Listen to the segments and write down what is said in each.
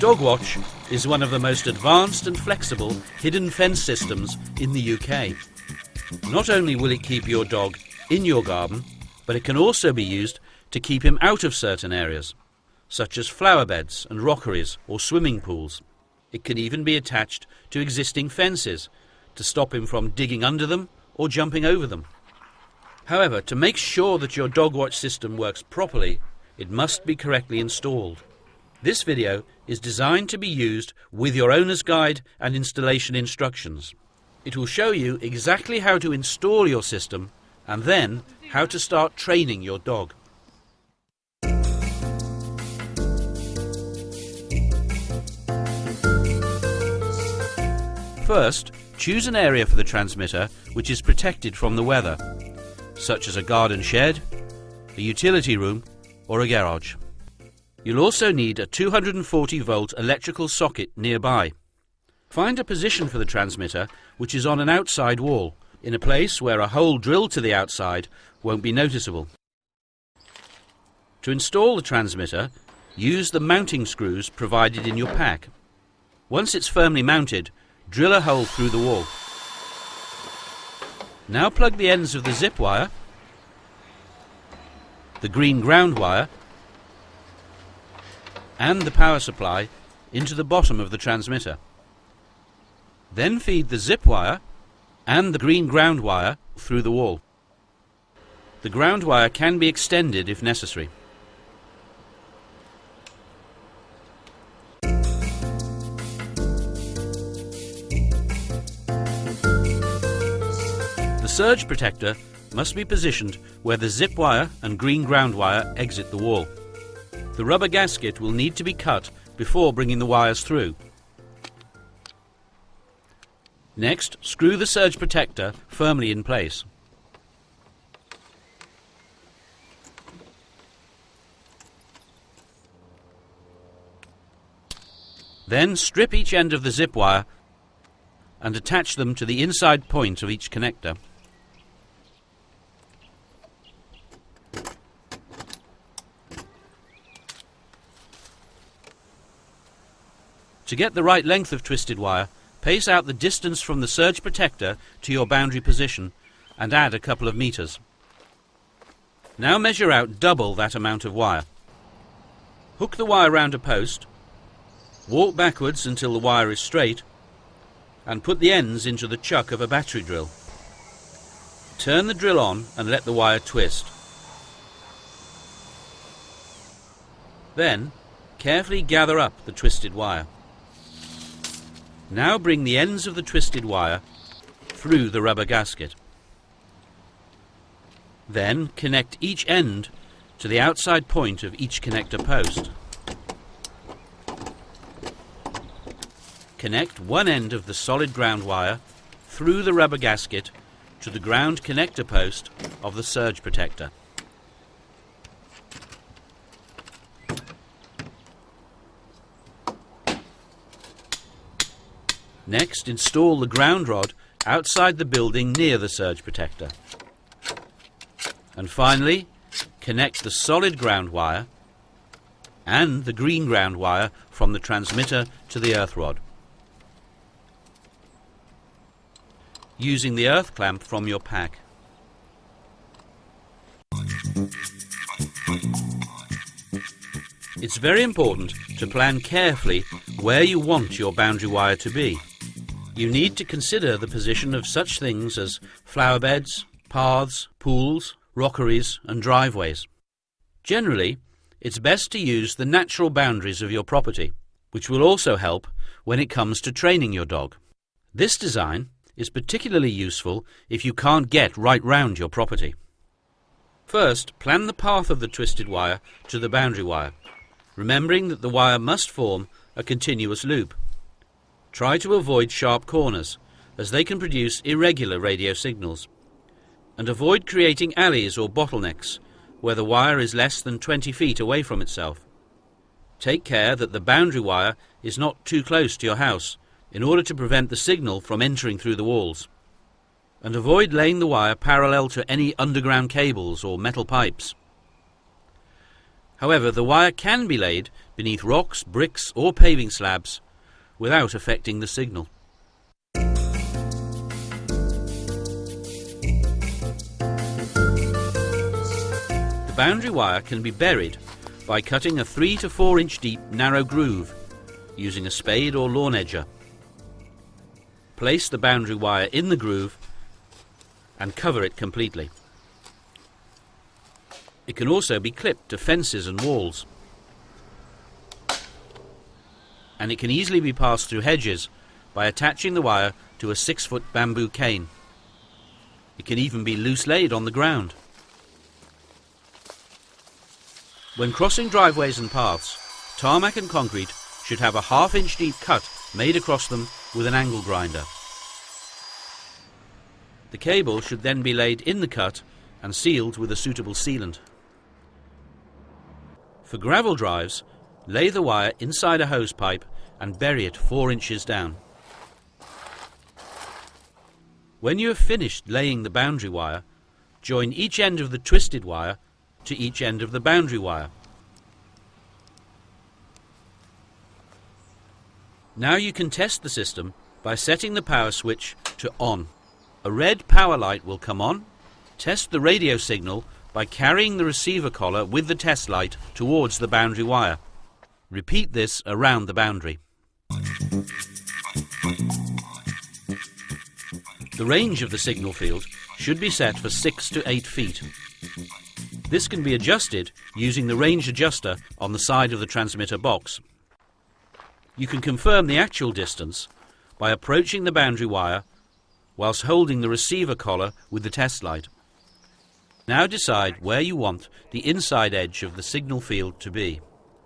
DogWatch is one of the most advanced and flexible hidden fence systems in the UK. Not only will it keep your dog in your garden, but it can also be used to keep him out of certain areas, such as flower beds and rockeries or swimming pools. It can even be attached to existing fences to stop him from digging under them or jumping over them. However, to make sure that your DogWatch system works properly, it must be correctly installed. This video is designed to be used with your owner's guide and installation instructions. It will show you exactly how to install your system and then how to start training your dog. First, choose an area for the transmitter which is protected from the weather, such as a garden shed, a utility room or a garage. You'll also need a 240-volt electrical socket nearby. Find a position for the transmitter which is on an outside wall, in a place where a hole drilled to the outside won't be noticeable. To install the transmitter, use the mounting screws provided in your pack. Once it's firmly mounted, drill a hole through the wall. Now plug the ends of the zip wire, the green ground wire, and the power supply into the bottom of the transmitter. Then feed the zip wire and the green ground wire through the wall. The ground wire can be extended if necessary. The surge protector must be positioned where the zip wire and green ground wire exit the wall. The rubber gasket will need to be cut before bringing the wires through. Next, screw the surge protector firmly in place. Then strip each end of the zip wire and attach them to the inside point of each connector. To get the right length of twisted wire, pace out the distance from the surge protector to your boundary position and add a couple of meters. Now measure out double that amount of wire. Hook the wire round a post, walk backwards until the wire is straight, and put the ends into the chuck of a battery drill. Turn the drill on and let the wire twist. Then, carefully gather up the twisted wire. Now bring the ends of the twisted wire through the rubber gasket. Then connect each end to the outside point of each connector post. Connect one end of the solid ground wire through the rubber gasket to the ground connector post of the surge protector. Next, install the ground rod outside the building near the surge protector. And finally, connect the solid ground wire and the green ground wire from the transmitter to the earth rod. Using the earth clamp from your pack. It's very important to plan carefully where you want your boundary wire to be. You need to consider the position of such things as flower beds, paths, pools, rockeries and driveways. Generally, it's best to use the natural boundaries of your property, which will also help when it comes to training your dog. This design is particularly useful if you can't get right round your property. First, plan the path of the twisted wire to the boundary wire, remembering that the wire must form a continuous loop. Try to avoid sharp corners, as they can produce irregular radio signals. And avoid creating alleys or bottlenecks, where the wire is less than 20 feet away from itself. Take care that the boundary wire is not too close to your house in order to prevent the signal from entering through the walls. And avoid laying the wire parallel to any underground cables or metal pipes. However, the wire can be laid beneath rocks, bricks or paving slabs without affecting the signal. The boundary wire can be buried by cutting a 3 to 4 inch deep narrow groove using a spade or lawn edger. Place the boundary wire in the groove and cover it completely. It can also be clipped to fences and walls. And it can easily be passed through hedges by attaching the wire to a 6-foot bamboo cane. It can even be loose laid on the ground. When crossing driveways and paths, tarmac and concrete should have a 1/2 inch deep cut made across them with an angle grinder. The cable should then be laid in the cut and sealed with a suitable sealant. For gravel drives, lay the wire inside a hose pipe and bury it 4 inches down. When you have finished laying the boundary wire, join each end of the twisted wire to each end of the boundary wire. Now you can test the system by setting the power switch to on. A red power light will come on. Test the radio signal by carrying the receiver collar with the test light towards the boundary wire. Repeat this around the boundary. The range of the signal field should be set for 6 to 8 feet. This can be adjusted using the range adjuster on the side of the transmitter box. You can confirm the actual distance by approaching the boundary wire whilst holding the receiver collar with the test light. Now decide where you want the inside edge of the signal field to be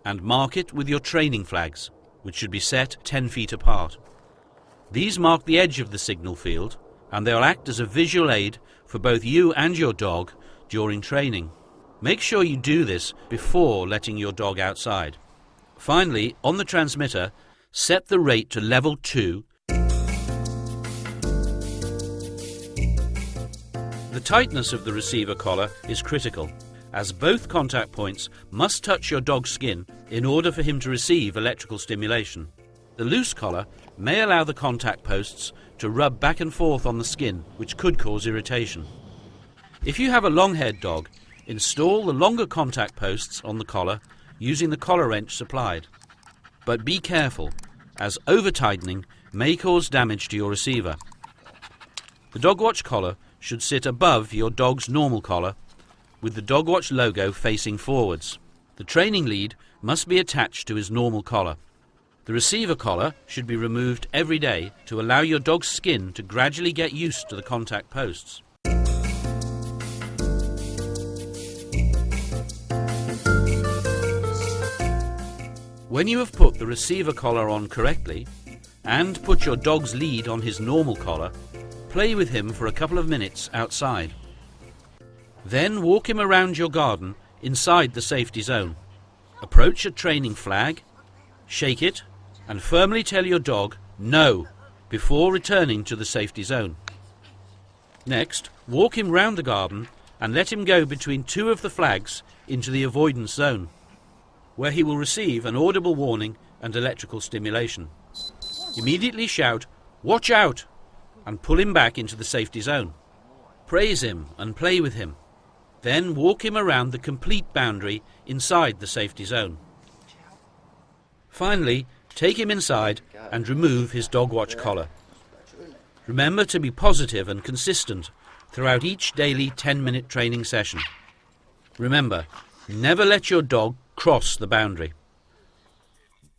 and mark it with your training flags, which should be set 10 feet apart. These mark the edge of the signal field and they'll act as a visual aid for both you and your dog during training. Make sure you do this before letting your dog outside. Finally, on the transmitter, set the rate to level 2. The tightness of the receiver collar is critical, as both contact points must touch your dog's skin in order for him to receive electrical stimulation. The loose collar may allow the contact posts to rub back and forth on the skin, which could cause irritation. If you have a long-haired dog, install the longer contact posts on the collar using the collar wrench supplied. But be careful, as over-tightening may cause damage to your receiver. The DogWatch collar should sit above your dog's normal collar, with the DogWatch logo facing forwards. The training lead must be attached to his normal collar. The receiver collar should be removed every day to allow your dog's skin to gradually get used to the contact posts. When you have put the receiver collar on correctly and put your dog's lead on his normal collar, play with him for a couple of minutes outside. Then walk him around your garden inside the safety zone. Approach a training flag, shake it, and firmly tell your dog no before returning to the safety zone. Next, walk him round the garden and let him go between 2 of the flags into the avoidance zone, where he will receive an audible warning and electrical stimulation. Immediately shout, "Watch out!" and pull him back into the safety zone. Praise him and play with him. Then walk him around the complete boundary inside the safety zone. Finally, take him inside and remove his DogWatch collar. Remember to be positive and consistent throughout each daily 10-minute training session. Remember, never let your dog cross the boundary.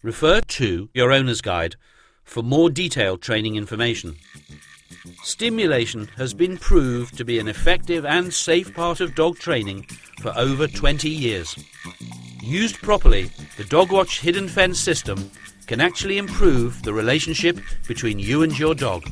Refer to your owner's guide for more detailed training information. Stimulation has been proved to be an effective and safe part of dog training for over 20 years. Used properly, the DogWatch hidden fence system can actually improve the relationship between you and your dog.